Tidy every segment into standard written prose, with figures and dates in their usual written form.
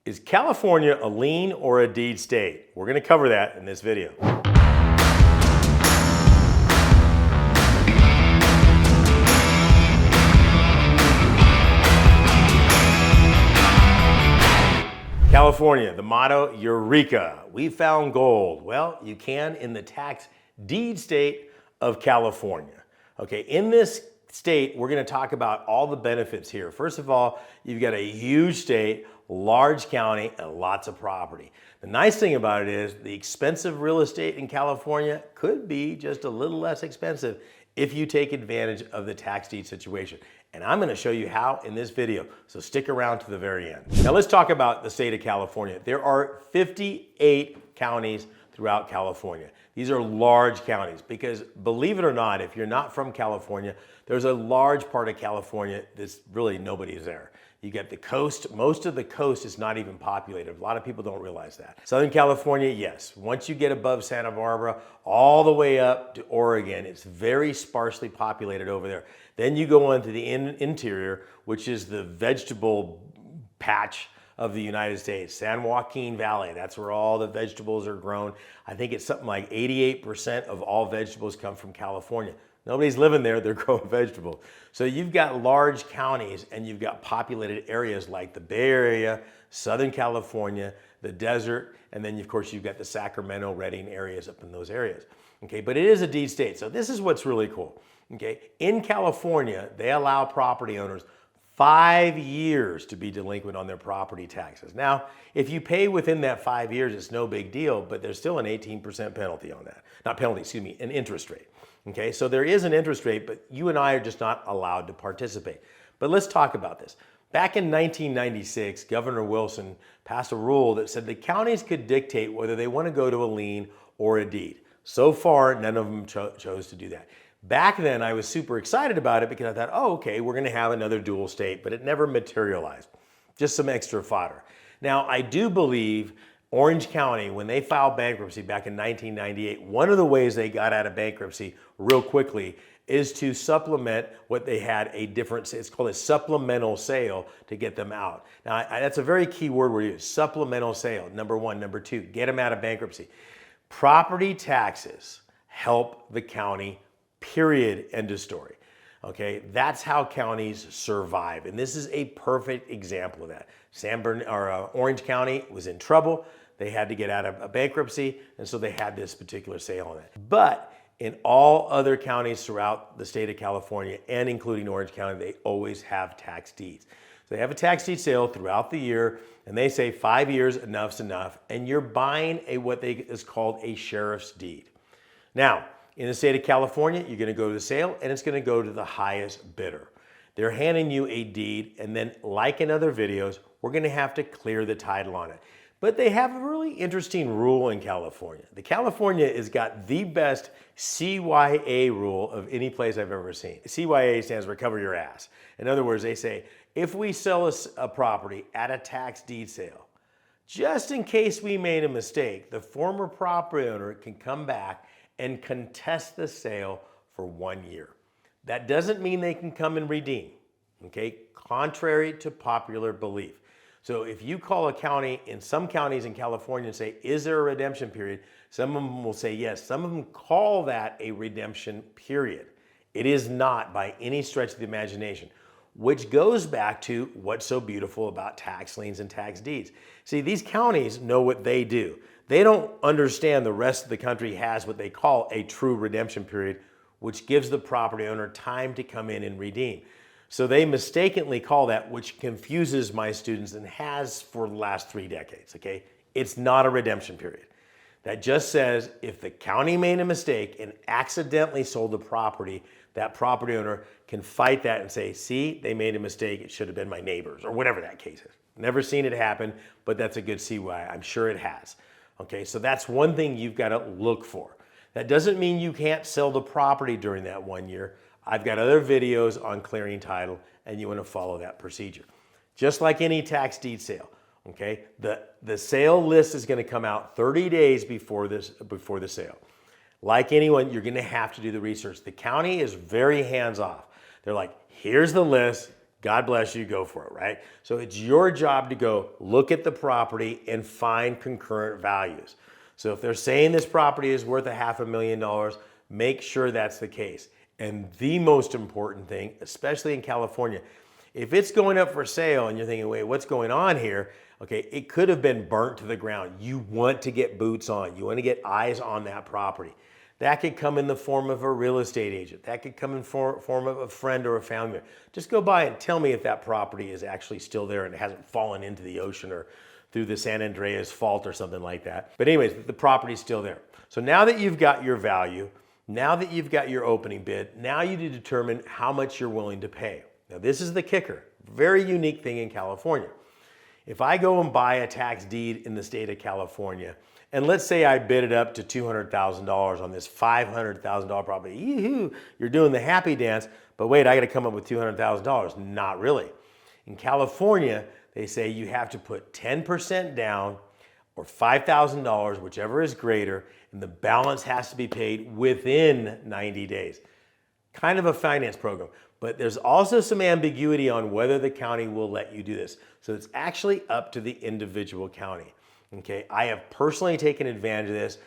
Is California a lien or a deed state? We're going to cover that in this video. California, the motto, Eureka, we found gold. Well, you can in the tax deed state of California. Okay, in this state, we're going to talk about all the benefits here. First of all, you've got a huge state, large county, and lots of property. The nice thing about it is the expensive real estate in California could be just a little less expensive if you take advantage of the tax deed situation. And I'm going to show you how in this video, so stick around to the very end. Now let's talk about the state of California. There are 58 counties throughout California. These are large counties because, believe it or not, if you're not from California, there's a large part of California that's really nobody's there. You get the coast. Most of the coast is not even populated. A lot of people don't realize that. Southern California, yes. Once you get above Santa Barbara, all the way up to Oregon, it's very sparsely populated over there. Then you go on to the interior, which is the vegetable patch of the United States. San Joaquin Valley, that's where all the vegetables are grown. I think it's something like 88% of all vegetables come from California. Nobody's living there, they're growing vegetables. So you've got large counties and you've got populated areas like the Bay Area, Southern California, the desert, and then of course you've got the Sacramento, Redding areas up in those areas. Okay, but it is a deed state, so this is what's really cool. Okay, in California, they allow property owners 5 years to be delinquent on their property taxes. Now, if you pay within that 5 years, it's no big deal, but there's still an 18% penalty on that. Not penalty, excuse me, an interest rate. Okay, so there is an interest rate, but you and I are just not allowed to participate. But let's talk about this. Back in 1996, Governor Wilson passed a rule that said the counties could dictate whether they want to go to a lien or a deed. So far, none of them chose to do that. Back then, I was super excited about it because I thought, oh, okay, we're going to have another dual state, but it never materialized. Just some extra fodder. Now, I do believe Orange County, when they filed bankruptcy back in 1998, one of the ways they got out of bankruptcy real quickly is to supplement what they had a different, it's called a supplemental sale to get them out. Now, that's a very key word we use, supplemental sale, number one. Number two, get them out of bankruptcy. Property taxes help the county, period, end of story. Okay, that's how counties survive. And this is a perfect example of that. Orange County was in trouble. They had to get out of a bankruptcy, and so they had this particular sale on it. But in all other counties throughout the state of California, and including Orange County, they always have tax deeds. So they have a tax deed sale throughout the year, and they say 5 years, enough's enough, and you're buying what is called a sheriff's deed. Now, in the state of California, you're going to go to the sale, and it's going to go to the highest bidder. They're handing you a deed, and then, like in other videos, we're going to have to clear the title on it. But they have a really interesting rule in California. California has got the best CYA rule of any place I've ever seen. CYA stands for cover your ass. In other words, they say, if we sell a property at a tax deed sale, just in case we made a mistake, the former property owner can come back and contest the sale for 1 year. That doesn't mean they can come and redeem, okay? Contrary to popular belief. So if you call a county, in some counties in California, and say, is there a redemption period? Some of them will say yes. Some of them call that a redemption period. It is not by any stretch of the imagination, which goes back to what's so beautiful about tax liens and tax deeds. See, these counties know what they do. They don't understand the rest of the country has what they call a true redemption period, which gives the property owner time to come in and redeem. So they mistakenly call that, which confuses my students and has for the last 3 decades, okay? It's not a redemption period. That just says if the county made a mistake and accidentally sold the property, that property owner can fight that and say, see, they made a mistake, it should have been my neighbors, or whatever that case is. Never seen it happen, but that's a good CY. I'm sure it has. Okay, so that's one thing you've got to look for. That doesn't mean you can't sell the property during that 1 year. I've got other videos on clearing title, and you want to follow that procedure. Just like any tax deed sale, okay? The sale list is going to come out 30 days before the sale. Like anyone, you're going to have to do the research. The county is very hands-off. They're like, here's the list, God bless you, go for it, right? So it's your job to go look at the property and find concurrent values. So if they're saying this property is worth $500,000, make sure that's the case. And the most important thing, especially in California, if it's going up for sale and you're thinking, wait, what's going on here? Okay, it could have been burnt to the ground. You want to get boots on. You want to get eyes on that property. That could come in the form of a real estate agent. That could come in form of a friend or a family member. Just go by and tell me if that property is actually still there and it hasn't fallen into the ocean or through the San Andreas Fault or something like that. But anyways, the property's still there. So now that you've got your value, now that you've got your opening bid, now you need to determine how much you're willing to pay. Now this is the kicker. Very unique thing in California. If I go and buy a tax deed in the state of California, and let's say I bid it up to $200,000 on this $500,000 property. Yee-hoo, you're doing the happy dance, but wait, I got to come up with $200,000. Not really. In California, they say you have to put 10% down or $5,000, whichever is greater, and the balance has to be paid within 90 days. Kind of a finance program, but there's also some ambiguity on whether the county will let you do this. So it's actually up to the individual county. Okay, I have personally taken advantage of this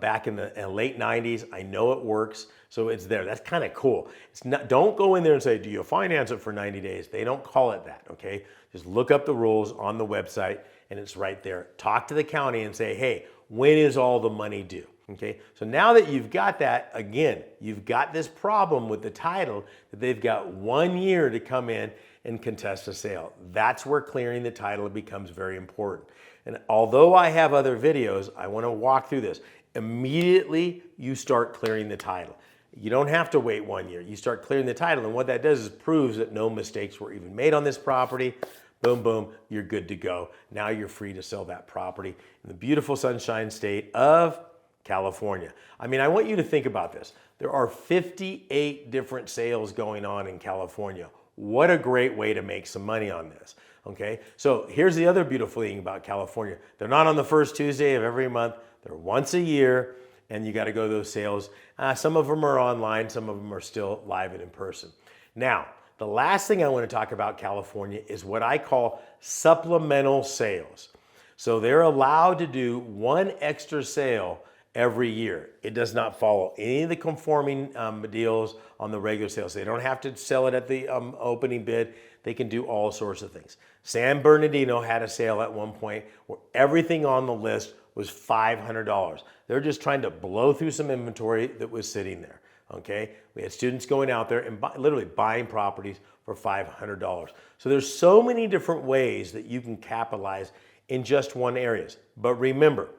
back in the late 90s. I know it works, so it's there. That's kind of cool. It's not, don't go in there and say, do you finance it for 90 days? They don't call it that, okay? Just look up the rules on the website and it's right there. Talk to the county and say, hey, when is all the money due? Okay, so now that you've got that, again, you've got this problem with the title that they've got 1 year to come in and contest a sale. That's where clearing the title becomes very important. And although I have other videos, I want to walk through this. Immediately, you start clearing the title. You don't have to wait 1 year. You start clearing the title, and what that does is proves that no mistakes were even made on this property. Boom, boom, you're good to go. Now you're free to sell that property in the beautiful Sunshine State of California. I mean, I want you to think about this. There are 58 different sales going on in California. What a great way to make some money on this. Okay, so here's the other beautiful thing about California. They're not on the first Tuesday of every month. They're once a year, and you got to go to those sales. Some of them are online. Some of them are still live and in person. Now, the last thing I want to talk about California is what I call supplemental sales. So they're allowed to do one extra sale every year. It does not follow any of the conforming deals on the regular sales. They don't have to sell it at the opening bid. They can do all sorts of things. San Bernardino had a sale at one point where everything on the list was $500. They're just trying to blow through some inventory that was sitting there. Okay, we had students going out there and literally buying properties for $500. So there's so many different ways that you can capitalize in just one area. But remember,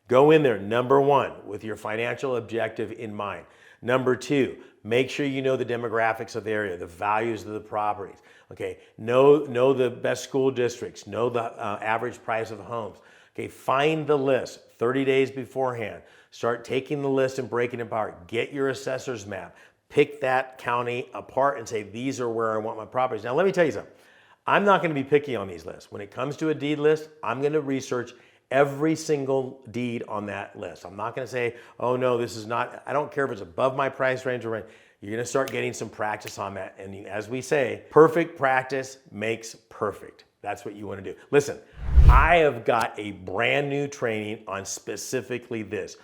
go in there, number one, with your financial objective in mind. Number two, make sure you know the demographics of the area, the values of the properties. Okay, know the best school districts, know the average price of homes. Okay, find the list 30 days beforehand. Start taking the list and breaking it apart. Get your assessor's map. Pick that county apart and say, these are where I want my properties. Now, let me tell you something. I'm not going to be picky on these lists. When it comes to a deed list, I'm going to research every single deed on that list. I'm not going to say, oh no, this is not, I don't care if it's above my price range or range. You're going to start getting some practice on that. And as we say, perfect practice makes perfect. That's what you want to do. Listen, I have got a brand new training on specifically this.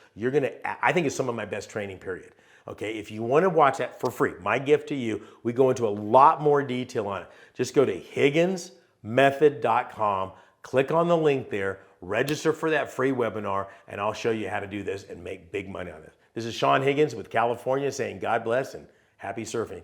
I think it's some of my best training, period. Okay, if you want to watch that for free, my gift to you, we go into a lot more detail on it. Just go to higginsmethod.com, click on the link there, register for that free webinar, and I'll show you how to do this and make big money on this. This is Saen Higgins with California saying God bless and happy surfing.